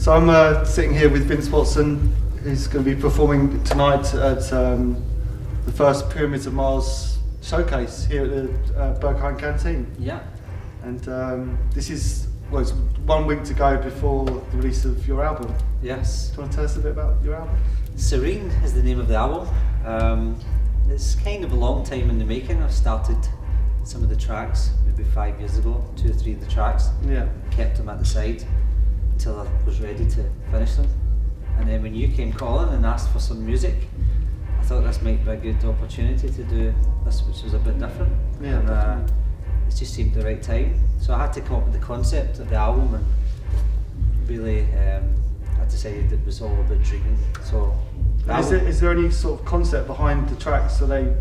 So I'm sitting here with Vince Watson, who's going to be performing tonight at the first Pyramids of Mars showcase here at the Berghain Kantine. Yeah. And this is, well, it's 1 week to go before the release of your album. Yes. Do you want to tell us a bit about your album? Serene is the name of the album. It's kind of a long time in the making. I've started some of the tracks maybe 5 years ago, 2 or 3 of the tracks. Yeah. Kept them at the side until I was ready to finish them. And then when you came calling and asked for some music, I thought this might be a good opportunity to do this, which was a bit different. Yeah. And it just seemed the right time. So I had to come up with the concept of the album, and really I decided it was all about dreaming. So is there any sort of concept behind the tracks? Are they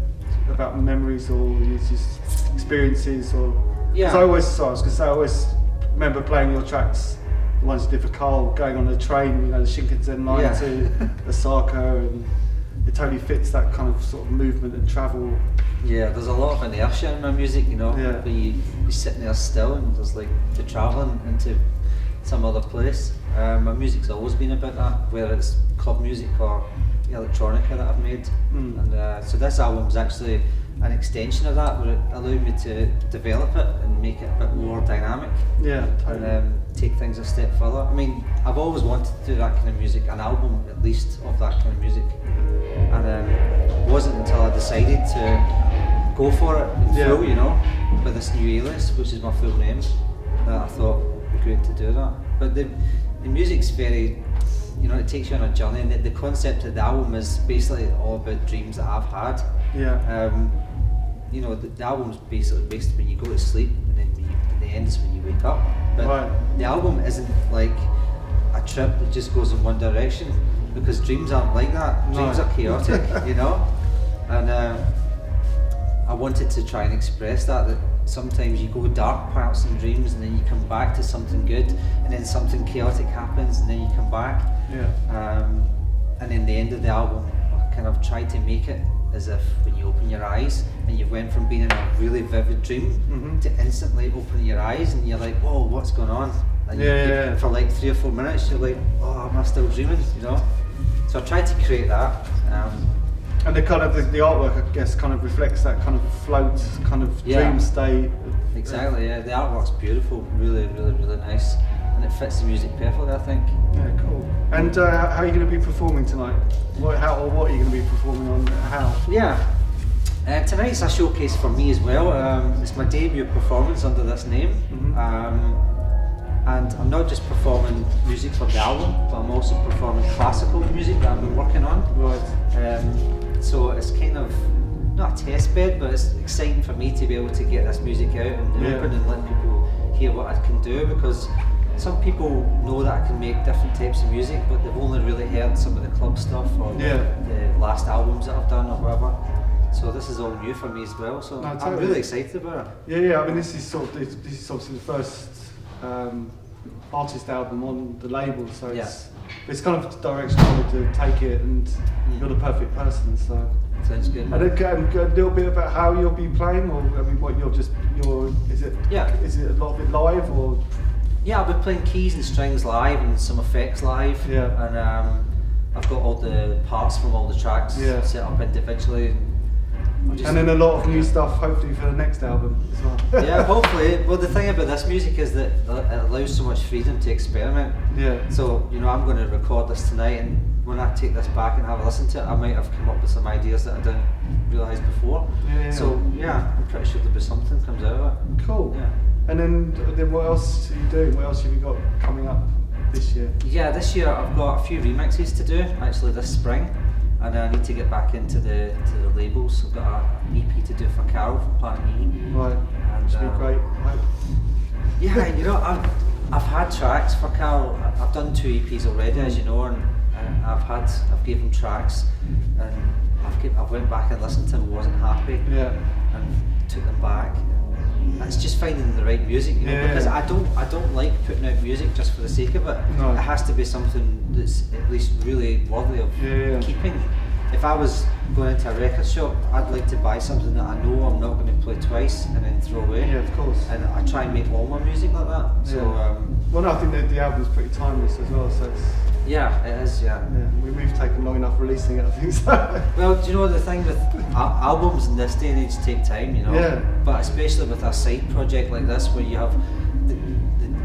about memories, or is just experiences, or? Yeah. Because I always remember playing your tracks, the ones you did for Carl, going on a train, you know, the Shinkansen line to Osaka, and it totally fits that kind of sort of movement and travel. Yeah, there's a lot of inertia in my music, you know. Yeah. But you're sitting there still, and there's like the travelling into some other place. My music's always been about that, whether it's club music or electronica that I've made. And so this album's actually an extension of that, where it allowed me to develop it and make it a bit more dynamic. Yeah, totally. And take things a step further. I mean, I've always wanted to do that kind of music, an album at least of that kind of music. And it wasn't until I decided to go for it in full, you know, with this new alias, which is my full name, that I thought it would be great to do that. But the music's very, you know, it takes you on a journey, and the concept of the album is basically all about dreams that I've had. Yeah. You know, the album's basically based when you go to sleep, and then the end is when you wake up. But the album isn't like a trip that just goes in one direction, because dreams aren't like that. Dreams are chaotic, you know. And I wanted to try and express that sometimes you go dark parts in dreams, and then you come back to something good, and then something chaotic happens, and then you come back. Yeah. And then the end of the album, I kind of tried to make it as if when you open your eyes and you went from being in a really vivid dream to instantly opening your eyes, and you're like, whoa, what's going on? And for like 3 or 4 minutes you're like, oh, am I still dreaming, you know? So I tried to create that. And the kind of the artwork, I guess, kind of reflects that kind of float, kind of dream state. Exactly, yeah. The artwork's beautiful, really, really, really nice, and it fits the music perfectly, I think. Yeah, cool. And how are you going to be performing tonight? What are you going to be performing on? How? Yeah. Tonight's a showcase for me as well. It's my debut performance under this name. And I'm not just performing music for the album, but I'm also performing classical music that I've been working on. Right. So it's kind of not a test bed, but it's exciting for me to be able to get this music out in the open and let people hear what I can do, because some people know that I can make different types of music, but they've only really heard some of the club stuff or the last albums that I've done or whatever. So this is all new for me as well. So I'm really excited about it. Yeah. I mean, this is obviously the first artist album on the label, so it's kind of the direction I wanted to take it, and you're the perfect person. So sounds good. And a little bit about how you'll be playing, or I mean, what is it a lot of it live, or? Yeah, I'll be playing keys and strings live and some effects live. Yeah. And I've got all the parts from all the tracks set up individually. And then a lot of new stuff, hopefully, for the next album as well. Yeah, hopefully. Well, the thing about this music is that it allows so much freedom to experiment. Yeah. So, you know, I'm going to record this tonight, and when I take this back and have a listen to it, I might have come up with some ideas that I didn't realise before. So, yeah, I'm pretty sure there'll be something comes out of it. Cool. Yeah. And then what else are you doing? What else have you got coming up this year? Yeah, this year I've got a few remixes to do, actually this spring. And I need to get back into the labels. I've got an EP to do for Carol from Planet E. Right, and should be great. Right. Yeah, you know, I've had tracks for Carol. I've done 2 EPs already, as you know, and I've given tracks, and I've went back and listened to them, wasn't happy, and took them back. It's just finding the right music, you know, because I don't like putting out music just for the sake of it. No. It has to be something that's at least really worthy of keeping. if I was going into a record shop, I'd like to buy something that I know I'm not going to play twice and then throw away. Yeah, of course. And I try and make all my music like that. So, well, no, I think the album's pretty timeless as well. So it's, yeah, it is. Yeah. We've taken long enough releasing it, I think so. Well, do you know the thing with albums in this day and age take time, you know? Yeah. But especially with a side project like this, where you have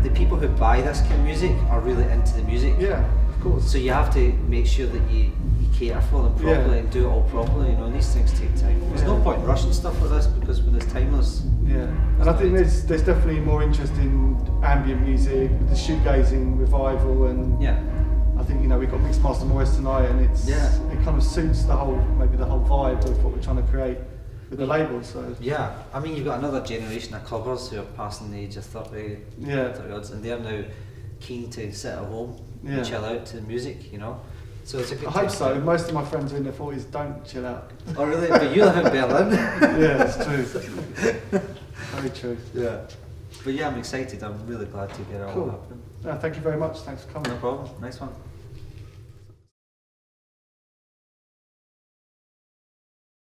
the people who buy this kind of music are really into the music. Yeah, of course. So you have to make sure that you cater for them properly and do it all properly. You know, these things take time. There's no point in rushing stuff like this because when it's timeless. Yeah, and I think there's definitely more interest in ambient music, with the shoegazing revival, and I think we've got Mixmaster Morris tonight, and it kind of suits the whole vibe of what we're trying to create with the label. So I mean, you've got another generation of clubbers who are passing the age of 30 odds, and they're now keen to sit at home and chill out to music, you know. So it's a good. I hope so. Most of my friends who are in their 40s don't chill out. Oh really? But you live in Berlin. Yeah, it's true. Very true. Yeah. But yeah, I'm excited. I'm really glad to get it all happening. No, thank you very much. Thanks for coming. No problem. Nice one.